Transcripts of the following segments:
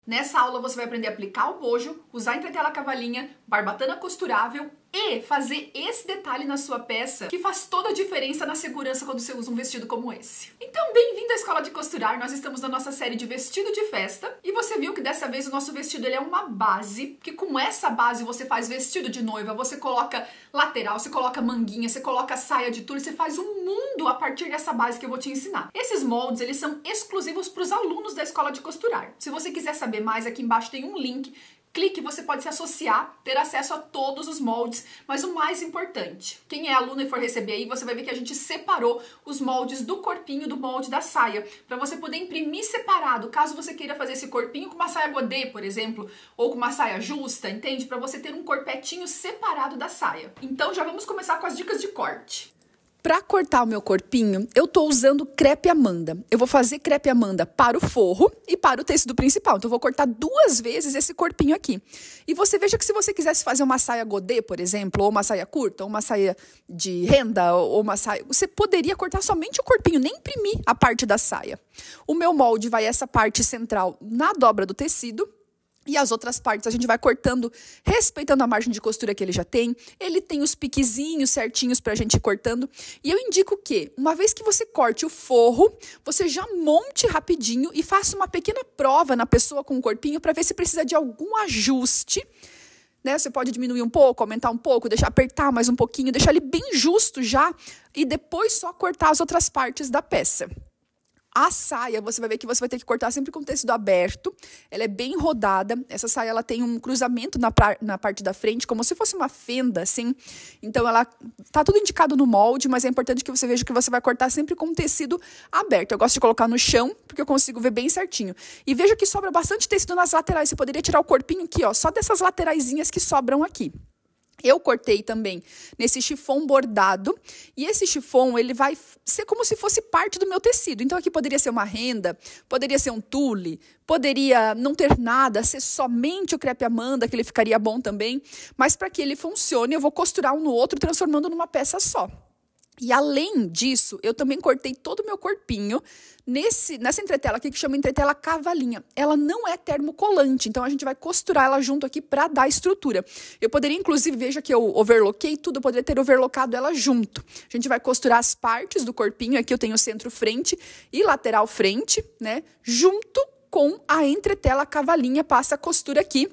Nessa aula você vai aprender a aplicar o bojo, usar entretela cavalinha, barbatana costurável e fazer esse detalhe na sua peça que faz toda a diferença na segurança quando você usa um vestido como esse. Então, bem-vindo à Escola de Costurar. Nós estamos na nossa série de vestido de festa e você viu que dessa vez o nosso vestido ele é uma base, que com essa base você faz vestido de noiva, você coloca lateral, você coloca manguinha, você coloca saia de tule, você faz um mundo a partir dessa base que eu vou te ensinar. Esses moldes, eles são exclusivos para os alunos da Escola de Costurar. Se você quiser saber mais, aqui embaixo tem um link. Clique, você pode se associar, ter acesso a todos os moldes, mas o mais importante, quem é aluno e for receber aí, você vai ver que a gente separou os moldes do corpinho do molde da saia, para você poder imprimir separado, caso você queira fazer esse corpinho com uma saia godê, por exemplo, ou com uma saia justa, entende? Para você ter um corpetinho separado da saia. Então já vamos começar com as dicas de corte. Para cortar o meu corpinho, eu tô usando crepe Amanda. Eu vou fazer crepe Amanda para o forro e para o tecido principal. Então, eu vou cortar 2 vezes esse corpinho aqui. E você veja que se você quisesse fazer uma saia godê, por exemplo, ou uma saia curta, ou uma saia de renda, ou uma saia... Você poderia cortar somente o corpinho, nem imprimir a parte da saia. O meu molde vai essa parte central na dobra do tecido. E as outras partes a gente vai cortando, respeitando a margem de costura que ele já tem. Ele tem os piquezinhos certinhos pra gente ir cortando. E eu indico que, uma vez que você corte o forro, você já monte rapidinho e faça uma pequena prova na pessoa com o corpinho para ver se precisa de algum ajuste. Né? Você pode diminuir um pouco, aumentar um pouco, deixar apertar mais um pouquinho, deixar ele bem justo já e depois só cortar as outras partes da peça. A saia, você vai ver que você vai ter que cortar sempre com o tecido aberto. Ela é bem rodada. Essa saia, ela tem um cruzamento na parte da frente, como se fosse uma fenda, assim. Então, ela tá tudo indicado no molde, mas é importante que você veja que você vai cortar sempre com o tecido aberto. Eu gosto de colocar no chão, porque eu consigo ver bem certinho. E veja que sobra bastante tecido nas laterais. Você poderia tirar o corpinho aqui, ó, só dessas lateraisinhas que sobram aqui. Eu cortei também nesse chifão bordado e esse chifão ele vai ser como se fosse parte do meu tecido. Então aqui poderia ser uma renda, poderia ser um tule, poderia não ter nada, ser somente o crepe Amanda, que ele ficaria bom também. Mas para que ele funcione eu vou costurar um no outro transformando numa peça só. E além disso, eu também cortei todo o meu corpinho nessa entretela aqui que chama entretela cavalinha. Ela não é termocolante, então a gente vai costurar ela junto aqui para dar estrutura. Eu poderia, inclusive, veja que eu overloquei tudo, eu poderia ter overlocado ela junto. A gente vai costurar as partes do corpinho, aqui eu tenho centro frente e lateral frente, né? Junto com a entretela cavalinha, passa a costura aqui.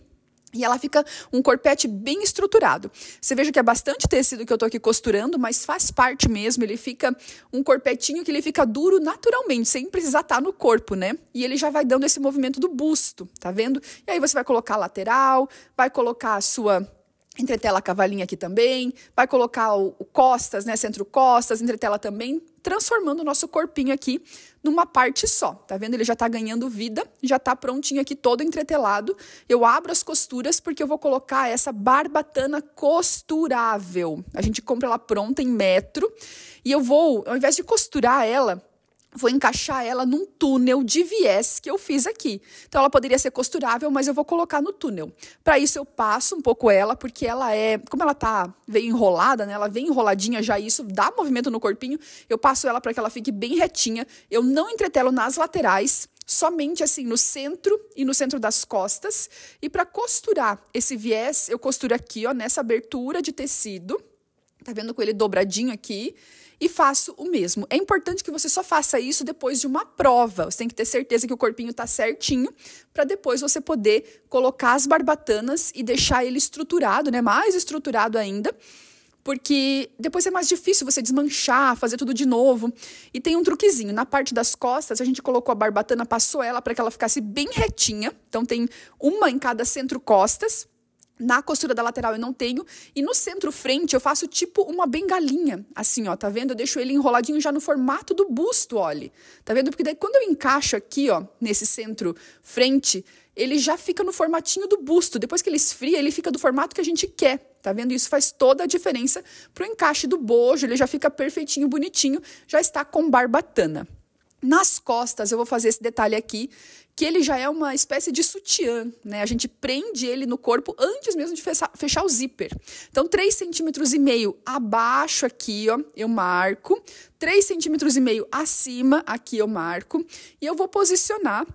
E ela fica um corpete bem estruturado. Você veja que é bastante tecido que eu tô aqui costurando, mas faz parte mesmo. Ele fica um corpetinho que ele fica duro naturalmente, sem precisar estar no corpo, né? E ele já vai dando esse movimento do busto, tá vendo? E aí você vai colocar a lateral, vai colocar a sua entretela cavalinha aqui também, vai colocar o costas, né? Centro-costas, entretela também, transformando o nosso corpinho aqui numa parte só, tá vendo? Ele já tá ganhando vida, já tá prontinho aqui todo entretelado. Eu abro as costuras porque eu vou colocar essa barbatana costurável. A gente compra ela pronta em metro e eu vou, ao invés de costurar ela, vou encaixar ela num túnel de viés que eu fiz aqui. Então, ela poderia ser costurável, mas eu vou colocar no túnel. Para isso, eu passo um pouco ela, porque ela é... Como ela veio enrolada, né? Ela vem enroladinha já, isso dá movimento no corpinho. Eu passo ela para que ela fique bem retinha. Eu não entretelo nas laterais, somente assim no centro e no centro das costas. E para costurar esse viés, eu costuro aqui, ó, nessa abertura de tecido. Tá vendo com ele dobradinho aqui? E faço o mesmo. É importante que você só faça isso depois de uma prova. Você tem que ter certeza que o corpinho está certinho para depois você poder colocar as barbatanas e deixar ele estruturado, né? Mais estruturado ainda, porque depois é mais difícil você desmanchar, fazer tudo de novo. E tem um truquezinho. Na parte das costas, a gente colocou a barbatana, passou ela para que ela ficasse bem retinha. Então, tem uma em cada centro-costas. Na costura da lateral eu não tenho. E no centro-frente eu faço tipo uma bengalinha. Assim, ó, tá vendo? Eu deixo ele enroladinho já no formato do busto, olha. Tá vendo? Porque daí quando eu encaixo aqui, ó, nesse centro-frente, ele já fica no formatinho do busto. Depois que ele esfria, ele fica do formato que a gente quer. Tá vendo? Isso faz toda a diferença pro encaixe do bojo. Ele já fica perfeitinho, bonitinho. Já está com barbatana. Nas costas eu vou fazer esse detalhe aqui, que ele já é uma espécie de sutiã, né? A gente prende ele no corpo antes mesmo de fechar o zíper. Então, 3,5 cm abaixo aqui, ó, eu marco. 3,5 cm acima, aqui eu marco. E eu vou posicionar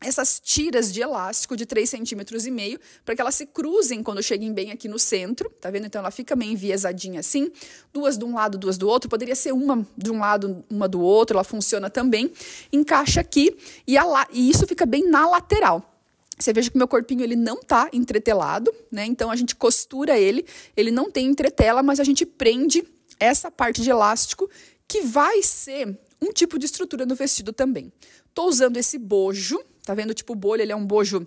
essas tiras de elástico de 3,5 cm, para que elas se cruzem quando cheguem bem aqui no centro, tá vendo? Então, ela fica meio enviesadinha assim, duas de um lado, duas do outro, poderia ser uma de um lado, uma do outro, ela funciona também. Encaixa aqui e isso fica bem na lateral. Você veja que o meu corpinho ele não tá entretelado, né? Então, a gente costura ele não tem entretela, mas a gente prende essa parte de elástico, que vai ser um tipo de estrutura no vestido também. Tô usando esse bojo, tá vendo? Tipo, o bolho, ele é um bojo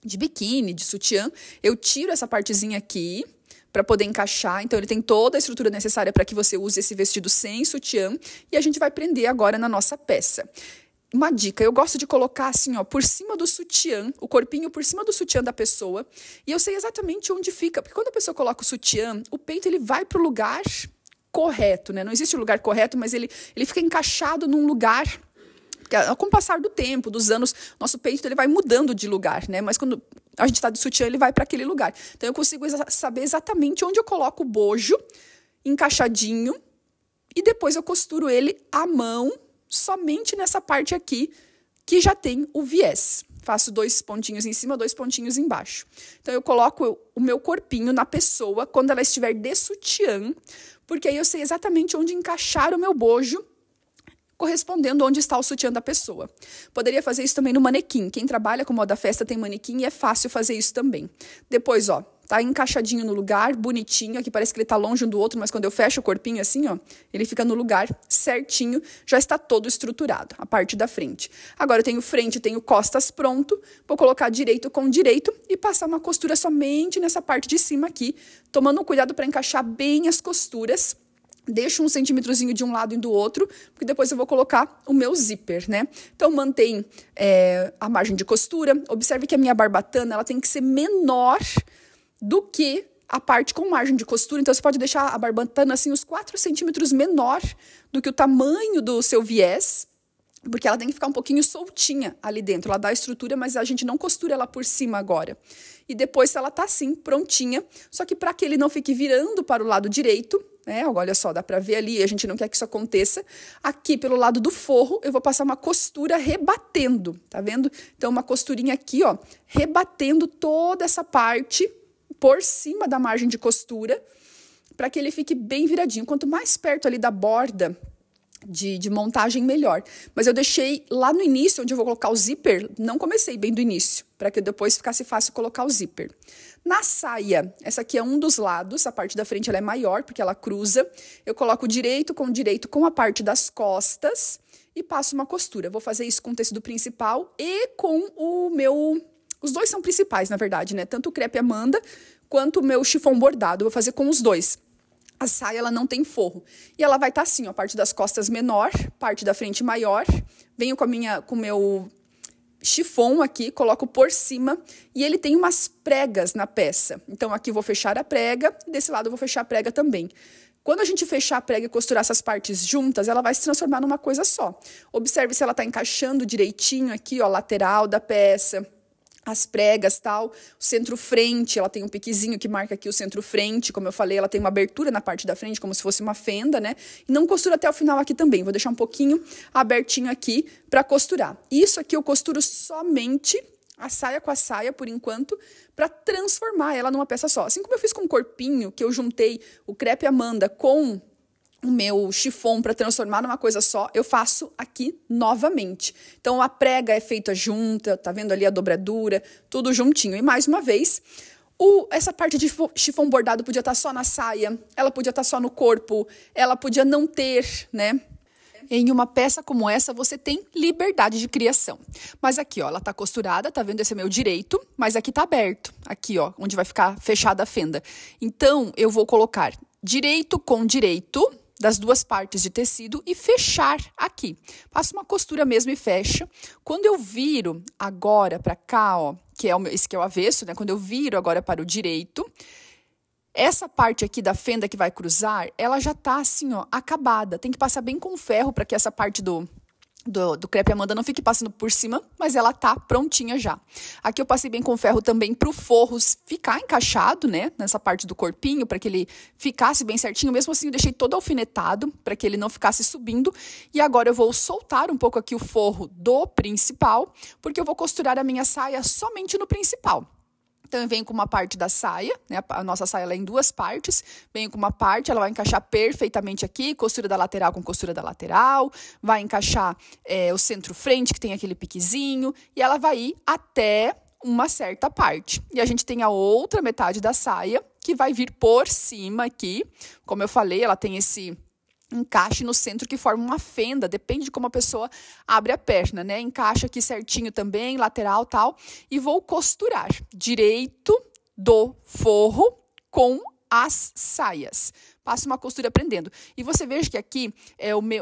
de biquíni, de sutiã. Eu tiro essa partezinha aqui para poder encaixar. Então, ele tem toda a estrutura necessária para que você use esse vestido sem sutiã. E a gente vai prender agora na nossa peça. Uma dica, eu gosto de colocar assim, ó, por cima do sutiã, o corpinho por cima do sutiã da pessoa. E eu sei exatamente onde fica, porque quando a pessoa coloca o sutiã, o peito ele vai pro lugar correto, né? Não existe o lugar correto, mas ele fica encaixado num lugar. Com o passar do tempo, dos anos, nosso peito ele vai mudando de lugar, né? Mas quando a gente está de sutiã, ele vai para aquele lugar. Então, eu consigo saber exatamente onde eu coloco o bojo, encaixadinho, e depois eu costuro ele à mão, somente nessa parte aqui, que já tem o viés. Faço 2 pontinhos em cima, 2 pontinhos embaixo. Então, eu coloco o meu corpinho na pessoa, quando ela estiver de sutiã, porque aí eu sei exatamente onde encaixar o meu bojo, correspondendo onde está o sutiã da pessoa. Poderia fazer isso também no manequim. Quem trabalha com moda festa tem manequim e é fácil fazer isso também. Depois, ó, tá encaixadinho no lugar, bonitinho. Aqui parece que ele tá longe um do outro, mas quando eu fecho o corpinho assim, ó, ele fica no lugar certinho, já está todo estruturado, a parte da frente. Agora eu tenho frente, tenho costas pronto, vou colocar direito com direito e passar uma costura somente nessa parte de cima aqui, tomando cuidado para encaixar bem as costuras. Deixo 1 centímetrozinho de um lado e do outro, porque depois eu vou colocar o meu zíper, né? Então, mantém a margem de costura. Observe que a minha barbatana, ela tem que ser menor do que a parte com margem de costura. Então, você pode deixar a barbatana, assim, uns 4 centímetros menor do que o tamanho do seu viés, porque ela tem que ficar um pouquinho soltinha ali dentro. Ela dá a estrutura, mas a gente não costura ela por cima agora. E depois ela tá assim, prontinha. Só que para que ele não fique virando para o lado direito, né? Olha só, dá para ver ali, a gente não quer que isso aconteça. Aqui pelo lado do forro, eu vou passar uma costura rebatendo, tá vendo? Então, uma costurinha aqui, ó, rebatendo toda essa parte por cima da margem de costura, para que ele fique bem viradinho. Quanto mais perto ali da borda de montagem, melhor. Mas eu deixei lá no início, onde eu vou colocar o zíper, não comecei bem do início, para que depois ficasse fácil colocar o zíper. Na saia, essa aqui é um dos lados, a parte da frente ela é maior, porque ela cruza. Eu coloco direito com a parte das costas e passo uma costura. Vou fazer isso com o tecido principal e com o meu... Os dois são principais, na verdade, né? Tanto o crepe Amanda quanto o meu chiffon bordado. Eu vou fazer com os dois. A saia, ela não tem forro. E ela vai estar assim, ó, a parte das costas menor, parte da frente maior. Venho com o meu chiffon aqui, coloco por cima. E ele tem umas pregas na peça. Então, aqui eu vou fechar a prega e desse lado eu vou fechar a prega também. Quando a gente fechar a prega e costurar essas partes juntas, ela vai se transformar numa coisa só. Observe se ela tá encaixando direitinho aqui, ó, lateral da peça. As pregas, tal, o centro-frente, ela tem um piquezinho que marca aqui o centro-frente, como eu falei, ela tem uma abertura na parte da frente, como se fosse uma fenda, né? E não costura até o final aqui também, vou deixar um pouquinho abertinho aqui para costurar. Isso aqui eu costuro somente a saia com a saia, por enquanto, para transformar ela numa peça só. Assim como eu fiz com o corpinho, que eu juntei o crepe Amanda com o meu chiffon para transformar numa coisa só, eu faço aqui novamente. Então, a prega é feita junta, tá vendo ali a dobradura, tudo juntinho. E mais uma vez, essa parte de chiffon bordado podia estar só na saia, ela podia estar só no corpo, ela podia não ter, né? Em uma peça como essa, você tem liberdade de criação. Mas aqui, ó, ela tá costurada, tá vendo? Esse é meu direito, mas aqui tá aberto. Aqui, ó, onde vai ficar fechada a fenda. Então, eu vou colocar direito com direito das duas partes de tecido e fechar aqui. Passo uma costura mesmo e fecha. Quando eu viro agora para cá, ó, esse que é o avesso, né? Quando eu viro agora para o direito, essa parte aqui da fenda que vai cruzar, ela já tá assim, ó, acabada. Tem que passar bem com ferro para que essa parte do crepe Amanda não fique passando por cima, mas ela tá prontinha já. Aqui eu passei bem com ferro também pro forro ficar encaixado, né, nessa parte do corpinho, para que ele ficasse bem certinho. Mesmo assim, eu deixei todo alfinetado, para que ele não ficasse subindo. E agora eu vou soltar um pouco aqui o forro do principal, porque eu vou costurar a minha saia somente no principal. Então, eu venho com uma parte da saia, né? A nossa saia ela é em 2 partes. Venho com uma parte, ela vai encaixar perfeitamente aqui, costura da lateral com costura da lateral. Vai encaixar o centro-frente, que tem aquele piquezinho. E ela vai ir até uma certa parte. E a gente tem a outra metade da saia, que vai vir por cima aqui. Como eu falei, ela tem esse encaixe no centro que forma uma fenda, depende de como a pessoa abre a perna, né? Encaixa aqui certinho também, lateral tal, e vou costurar direito do forro com as saias. Passo uma costura prendendo. E você veja que aqui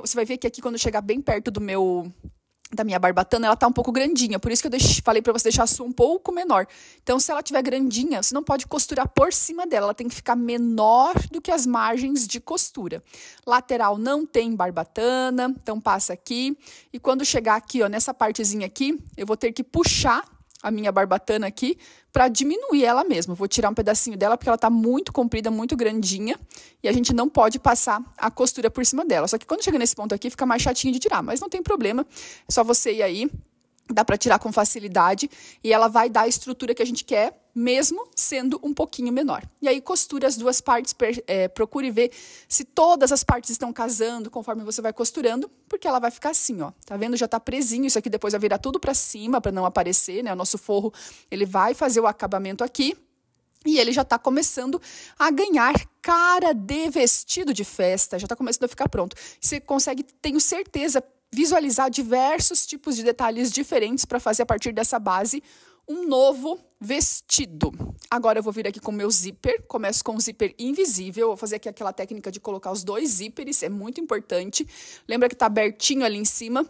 você vai ver que aqui quando chegar bem perto da minha barbatana, ela tá um pouco grandinha, por isso que eu falei pra você deixar a sua um pouco menor. Então, se ela tiver grandinha, você não pode costurar por cima dela, ela tem que ficar menor do que as margens de costura. Lateral não tem barbatana, então passa aqui. E quando chegar aqui, ó, nessa partezinha aqui, eu vou ter que puxar a minha barbatana aqui para diminuir ela mesma. Vou tirar um pedacinho dela porque ela tá muito comprida, muito grandinha, e a gente não pode passar a costura por cima dela. Só que quando chega nesse ponto aqui, fica mais chatinho de tirar, mas não tem problema. É só você ir aí, dá para tirar com facilidade, e ela vai dar a estrutura que a gente quer, mesmo sendo um pouquinho menor. E aí costura as 2 partes, procure ver se todas as partes estão casando conforme você vai costurando, porque ela vai ficar assim, ó. Tá vendo? Já tá presinho, isso aqui depois vai virar tudo para cima para não aparecer, né? O nosso forro, ele vai fazer o acabamento aqui. E ele já tá começando a ganhar cara de vestido de festa, já tá começando a ficar pronto. Você consegue, tenho certeza, visualizar diversos tipos de detalhes diferentes para fazer a partir dessa base um novo vestido. Agora eu vou vir aqui com o meu zíper, começo com o zíper invisível, vou fazer aqui aquela técnica de colocar os 2 zíperes, é muito importante. Lembra que tá abertinho ali em cima?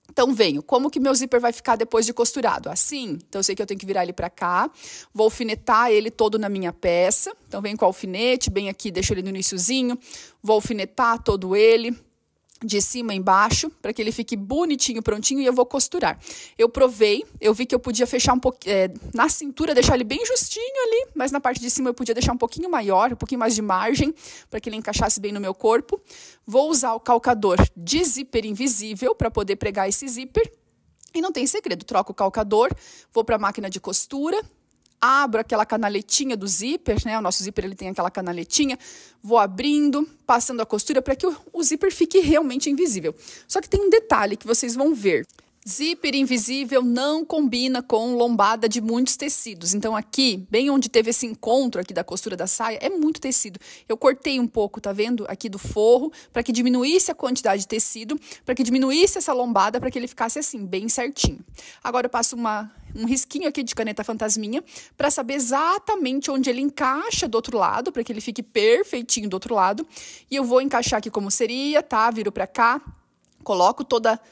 Então, venho. Como que meu zíper vai ficar depois de costurado? Assim. Então, eu sei que eu tenho que virar ele pra cá. Vou alfinetar ele todo na minha peça. Então, venho com o alfinete, bem aqui, deixo ele no iniciozinho. Vou alfinetar todo ele, de cima a embaixo, para que ele fique bonitinho, prontinho, e eu vou costurar. Eu provei, eu vi que eu podia fechar um pouquinho, na cintura, deixar ele bem justinho ali, mas na parte de cima eu podia deixar um pouquinho maior, um pouquinho mais de margem, para que ele encaixasse bem no meu corpo. Vou usar o calcador de zíper invisível, para poder pregar esse zíper. E não tem segredo, troco o calcador, vou para a máquina de costura, abro aquela canaletinha do zíper, né? O nosso zíper ele tem aquela canaletinha, vou abrindo, passando a costura para que o zíper fique realmente invisível. Só que tem um detalhe que vocês vão ver. Zíper invisível não combina com lombada de muitos tecidos. Então aqui, bem onde teve esse encontro aqui da costura da saia, é muito tecido. Eu cortei um pouco, tá vendo? Aqui do forro, para que diminuísse a quantidade de tecido, para que diminuísse essa lombada, para que ele ficasse assim, bem certinho. Agora eu passo um risquinho aqui de caneta fantasminha para saber exatamente onde ele encaixa do outro lado, para que ele fique perfeitinho do outro lado. E eu vou encaixar aqui como seria, tá? Viro para cá.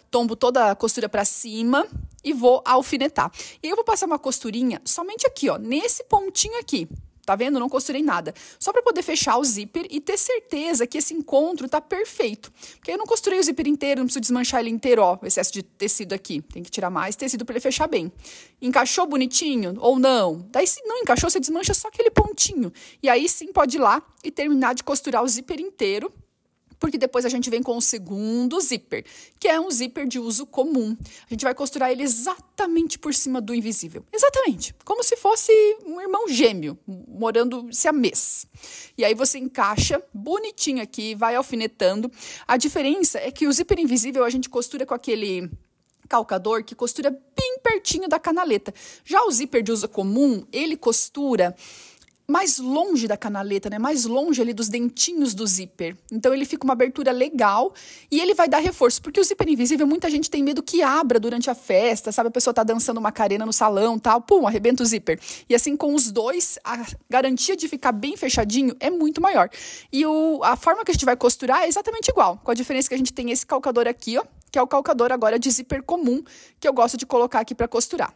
Tombo toda a costura para cima e vou alfinetar. E eu vou passar uma costurinha somente aqui, ó, nesse pontinho aqui. Tá vendo? Não costurei nada. Só para poder fechar o zíper e ter certeza que esse encontro tá perfeito. Porque eu não costurei o zíper inteiro, não preciso desmanchar ele inteiro, ó, o excesso de tecido aqui. Tem que tirar mais tecido para ele fechar bem. Encaixou bonitinho ou não? Daí se não encaixou, você desmancha só aquele pontinho. E aí sim pode ir lá e terminar de costurar o zíper inteiro. Porque depois a gente vem com o segundo zíper, que é um zíper de uso comum. A gente vai costurar ele exatamente por cima do invisível. Exatamente, como se fosse um irmão gêmeo, morando siamês. E aí você encaixa bonitinho aqui, vai alfinetando. A diferença é que o zíper invisível a gente costura com aquele calcador que costura bem pertinho da canaleta. Já o zíper de uso comum, ele costura mais longe da canaleta, né? Mais longe ali dos dentinhos do zíper. Então, ele fica uma abertura legal e ele vai dar reforço. Porque o zíper invisível, muita gente tem medo que abra durante a festa, sabe? A pessoa tá dançando Macarena no salão, tal, pum, arrebenta o zíper. E assim, com os dois, a garantia de ficar bem fechadinho é muito maior. E a forma que a gente vai costurar é exatamente igual, com a diferença que a gente tem esse calcador aqui, ó, que é o calcador agora de zíper comum, que eu gosto de colocar aqui para costurar.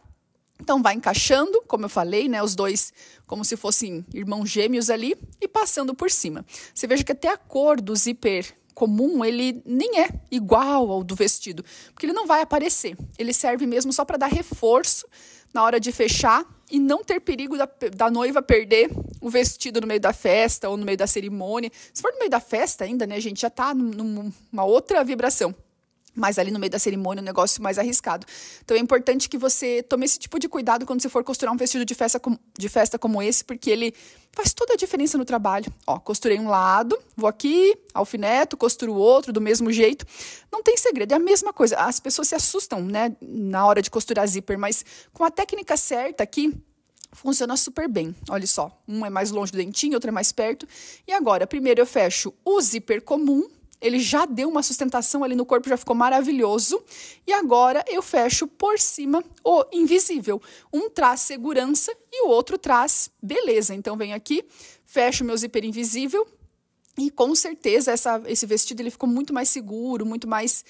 Então, vai encaixando, como eu falei, né? Os dois como se fossem irmãos gêmeos ali e passando por cima. Você veja que até a cor do zíper comum, ele nem é igual ao do vestido, porque ele não vai aparecer. Ele serve mesmo só para dar reforço na hora de fechar e não ter perigo da noiva perder o vestido no meio da festa ou no meio da cerimônia. Se for no meio da festa ainda, né, gente, já tá numa outra vibração. Mas ali no meio da cerimônia, um negócio mais arriscado. Então, é importante que você tome esse tipo de cuidado quando você for costurar um vestido de festa como esse, porque ele faz toda a diferença no trabalho. Ó, costurei um lado, vou aqui, alfineto, costuro o outro do mesmo jeito. Não tem segredo, é a mesma coisa. As pessoas se assustam, né, na hora de costurar zíper, mas com a técnica certa aqui, funciona super bem. Olha só, um é mais longe do dentinho, outro é mais perto. E agora, primeiro eu fecho o zíper comum. Ele já deu uma sustentação ali no corpo, já ficou maravilhoso. E agora eu fecho por cima o invisível. Um traz segurança e o outro traz beleza. Então, venho aqui, fecho meu zíper invisível. E com certeza esse vestido ele ficou muito mais seguro, muito mais...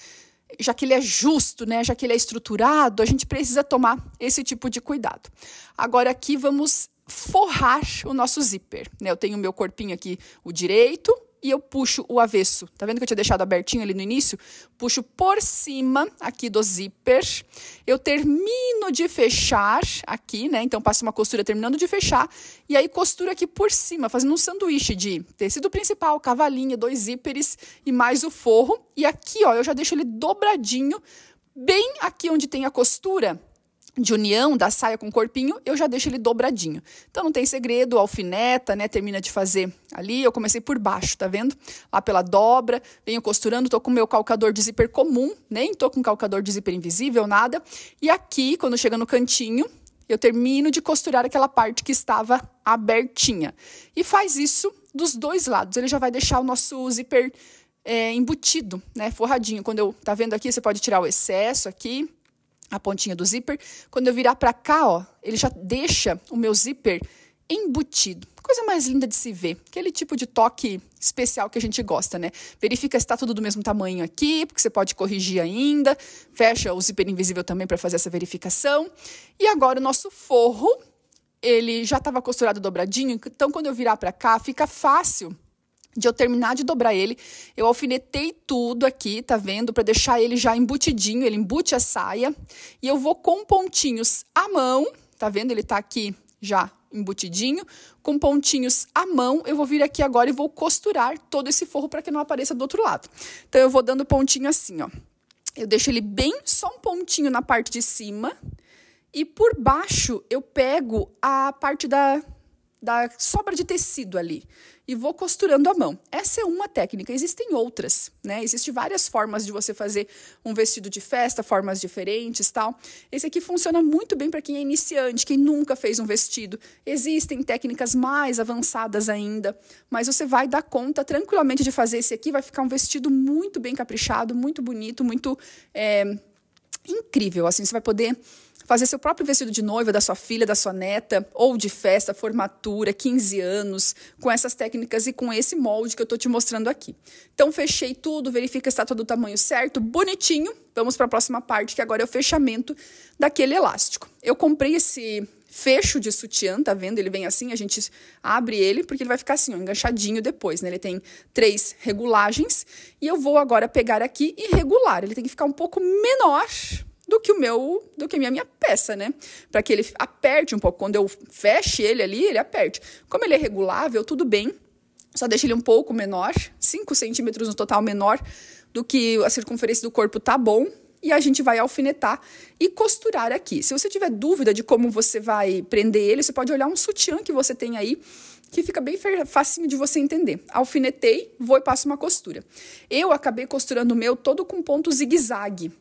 Já que ele é justo, né? Já que ele é estruturado, a gente precisa tomar esse tipo de cuidado. Agora aqui vamos forrar o nosso zíper, né? Eu tenho o meu corpinho aqui, o direito... E eu puxo o avesso. Tá vendo que eu tinha deixado abertinho ali no início? Puxo por cima aqui do zíper. Eu termino de fechar aqui, né? Então, passo uma costura terminando de fechar. E aí, costuro aqui por cima, fazendo um sanduíche de tecido principal, cavalinha, 2 zíperes e mais o forro. E aqui, ó, eu já deixo ele dobradinho, bem aqui onde tem a costura de união da saia com o corpinho, eu já deixo ele dobradinho. Então, não tem segredo, alfineta, né? Termina de fazer ali. Eu comecei por baixo, tá vendo? Lá pela dobra, venho costurando, tô com o meu calcador de zíper comum, nem tô com calcador de zíper invisível, nada. E aqui, quando chega no cantinho, eu termino de costurar aquela parte que estava abertinha. E faz isso dos 2 lados. Ele já vai deixar o nosso zíper embutido, né? Forradinho. Tá vendo aqui, você pode tirar o excesso aqui, a pontinha do zíper. Quando eu virar pra cá, ó, ele já deixa o meu zíper embutido. Coisa mais linda de se ver. Aquele tipo de toque especial que a gente gosta, né? Verifica se tá tudo do mesmo tamanho aqui, porque você pode corrigir ainda. Fecha o zíper invisível também para fazer essa verificação. E agora o nosso forro, ele já estava costurado dobradinho, então quando eu virar pra cá, fica fácil de eu terminar de dobrar ele. Eu alfinetei tudo aqui, tá vendo? Para deixar ele já embutidinho, ele embute a saia. E eu vou com pontinhos à mão, tá vendo? Ele tá aqui já embutidinho. Com pontinhos à mão, eu vou vir aqui agora e vou costurar todo esse forro para que não apareça do outro lado. Então, eu vou dando pontinho assim, ó. Eu deixo ele bem só um pontinho na parte de cima. E por baixo, eu pego a parte da sobra de tecido ali e vou costurando à mão. Essa é uma técnica, existem outras, né? Existem várias formas de você fazer um vestido de festa, formas diferentes, tal. Esse aqui funciona muito bem para quem é iniciante, quem nunca fez um vestido. Existem técnicas mais avançadas ainda, mas você vai dar conta tranquilamente de fazer esse aqui, vai ficar um vestido muito bem caprichado, muito bonito, muito incrível, assim, você vai poder fazer seu próprio vestido de noiva, da sua filha, da sua neta, ou de festa, formatura, 15 anos, com essas técnicas e com esse molde que eu tô te mostrando aqui. Então, fechei tudo, verifica se está todo o tamanho certo, bonitinho. Vamos para a próxima parte, que agora é o fechamento daquele elástico. Eu comprei esse fecho de sutiã, tá vendo? Ele vem assim, a gente abre ele, porque ele vai ficar assim, ó, enganchadinho depois, né? Ele tem 3 regulagens, e eu vou agora pegar aqui e regular. Ele tem que ficar um pouco menor do que a minha peça, né? Para que ele aperte um pouco. Quando eu feche ele ali, ele aperte. Como ele é regulável, tudo bem. Só deixa ele um pouco menor, 5 centímetros no total menor do que a circunferência do corpo, tá bom. E a gente vai alfinetar e costurar aqui. Se você tiver dúvida de como você vai prender ele, você pode olhar um sutiã que você tem aí, que fica bem facinho de você entender. Alfinetei, vou e passo uma costura. Eu acabei costurando o meu todo com ponto zigue-zague.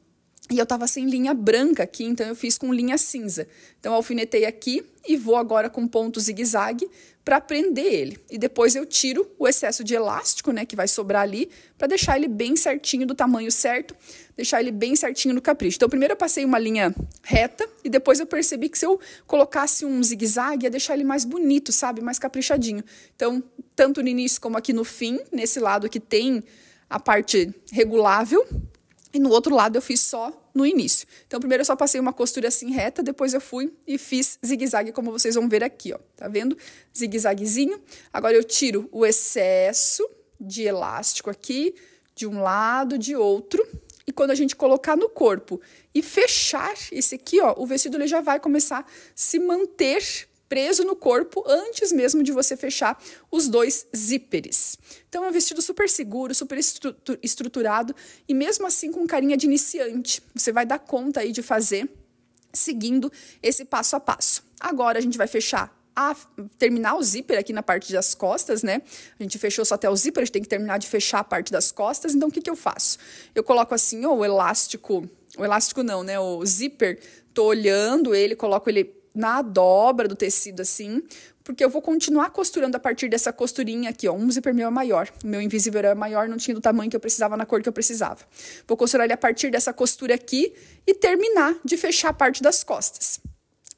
E eu tava sem linha branca aqui, então eu fiz com linha cinza. Então, eu alfinetei aqui e vou agora com ponto zigue-zague para prender ele. E depois eu tiro o excesso de elástico, né, que vai sobrar ali, para deixar ele bem certinho, do tamanho certo, deixar ele bem certinho no capricho. Então, primeiro eu passei uma linha reta e depois eu percebi que se eu colocasse um zigue-zague, ia deixar ele mais bonito, sabe, mais caprichadinho. Então, tanto no início como aqui no fim, nesse lado que tem a parte regulável, e no outro lado eu fiz só no início. Então, primeiro eu só passei uma costura assim reta, depois eu fui e fiz zigue-zague, como vocês vão ver aqui, ó. Tá vendo? Zigue-zaguezinho. Agora eu tiro o excesso de elástico aqui, de um lado, de outro. E quando a gente colocar no corpo e fechar esse aqui, ó, o vestido ele já vai começar a se manter preso no corpo antes mesmo de você fechar os 2 zíperes. Então é um vestido super seguro, super estruturado e mesmo assim com carinha de iniciante. Você vai dar conta aí de fazer seguindo esse passo a passo. Agora a gente vai terminar o zíper aqui na parte das costas, né? A gente fechou só até o zíper, a gente tem que terminar de fechar a parte das costas. Então, o que eu faço? Eu coloco assim, ó, o elástico não, né? O zíper, tô olhando ele, coloco ele na dobra do tecido assim, porque eu vou continuar costurando a partir dessa costurinha aqui, ó. Um zíper meu é maior, o meu invisível era maior, não tinha do tamanho que eu precisava, na cor que eu precisava. Vou costurar ele a partir dessa costura aqui e terminar de fechar a parte das costas.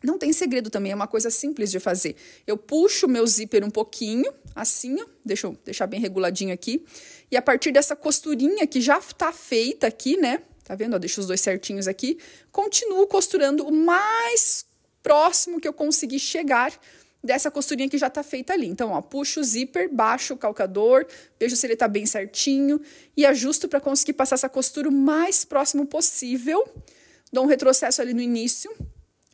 Não tem segredo também, é uma coisa simples de fazer. Eu puxo o meu zíper um pouquinho, assim, ó, deixa eu deixar bem reguladinho aqui. E a partir dessa costurinha que já tá feita aqui, né? Tá vendo? Ó, deixo os 2 certinhos aqui. Continuo costurando o mais próximo que eu conseguir chegar dessa costurinha que já tá feita ali. Então, ó, puxo o zíper, baixo o calcador, vejo se ele tá bem certinho e ajusto para conseguir passar essa costura o mais próximo possível. Dou um retrocesso ali no início.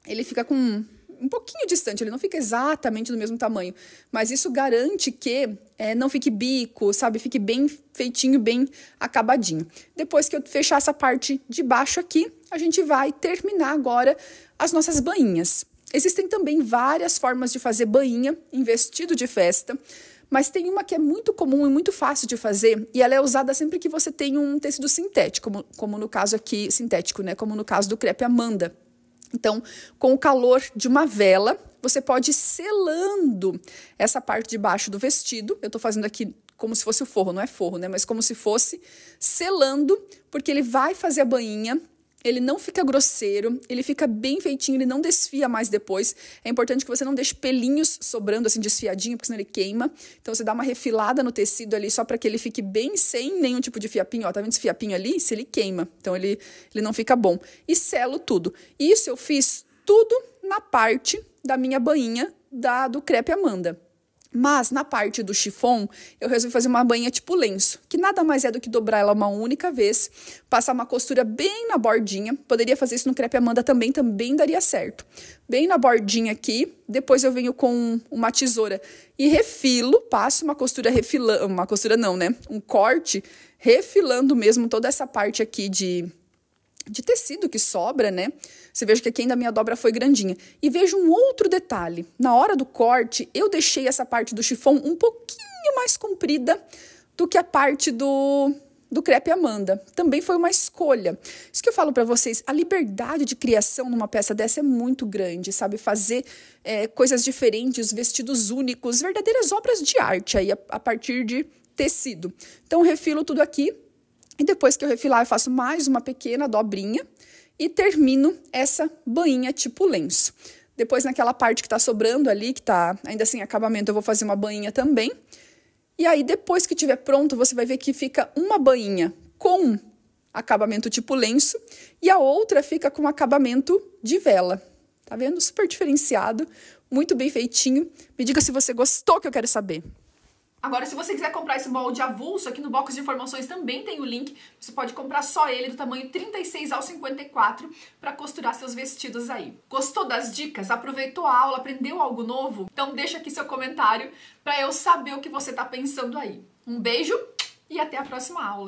Ele fica com um pouquinho distante, ele não fica exatamente do mesmo tamanho, mas isso garante que não fique bico, sabe? Fique bem feitinho, bem acabadinho. Depois que eu fechar essa parte de baixo aqui, a gente vai terminar agora as nossas bainhas. Existem também várias formas de fazer bainha em vestido de festa, mas tem uma que é muito comum e muito fácil de fazer, e ela é usada sempre que você tem um tecido sintético, como no caso aqui, sintético, né? Como no caso do crepe Amanda. Então, com o calor de uma vela, você pode ir selando essa parte de baixo do vestido. Eu tô fazendo aqui como se fosse o forro, não é forro, né? Mas como se fosse selando, porque ele vai fazer a bainha, ele não fica grosseiro, ele fica bem feitinho, ele não desfia mais depois. É importante que você não deixe pelinhos sobrando assim desfiadinho, porque senão ele queima. Então você dá uma refilada no tecido ali só para que ele fique bem sem nenhum tipo de fiapinho. Ó, tá vendo esse fiapinho ali? Se ele queima, então ele não fica bom. E selo tudo. Isso eu fiz tudo na parte da minha bainha do crepe Amanda. Mas na parte do chiffon, eu resolvi fazer uma bainha tipo lenço, que nada mais é do que dobrar ela uma única vez, passar uma costura bem na bordinha. Poderia fazer isso no crepe Amanda também daria certo. Bem na bordinha aqui, depois eu venho com uma tesoura e refilo, passo uma costura refilando, uma costura não, né? Um corte, refilando mesmo toda essa parte aqui de tecido que sobra, né? Você veja que aqui ainda a minha dobra foi grandinha. E veja um outro detalhe. Na hora do corte, eu deixei essa parte do chiffon um pouquinho mais comprida do que a parte do crepe Amanda. Também foi uma escolha. Isso que eu falo pra vocês, a liberdade de criação numa peça dessa é muito grande, sabe? Fazer coisas diferentes, vestidos únicos, verdadeiras obras de arte aí a partir de tecido. Então, eu refilo tudo aqui. E depois que eu refilar, eu faço mais uma pequena dobrinha e termino essa bainha tipo lenço. Depois, naquela parte que tá sobrando ali, que tá ainda sem acabamento, eu vou fazer uma bainha também. E aí, depois que tiver pronto, você vai ver que fica uma bainha com acabamento tipo lenço e a outra fica com acabamento de vela. Tá vendo? Super diferenciado, muito bem feitinho. Me diga se você gostou, que eu quero saber. Agora, se você quiser comprar esse molde avulso, aqui no box de informações também tem o link. Você pode comprar só ele do tamanho 36 ao 54 para costurar seus vestidos aí. Gostou das dicas? Aproveitou a aula? Aprendeu algo novo? Então deixa aqui seu comentário para eu saber o que você tá pensando aí. Um beijo e até a próxima aula!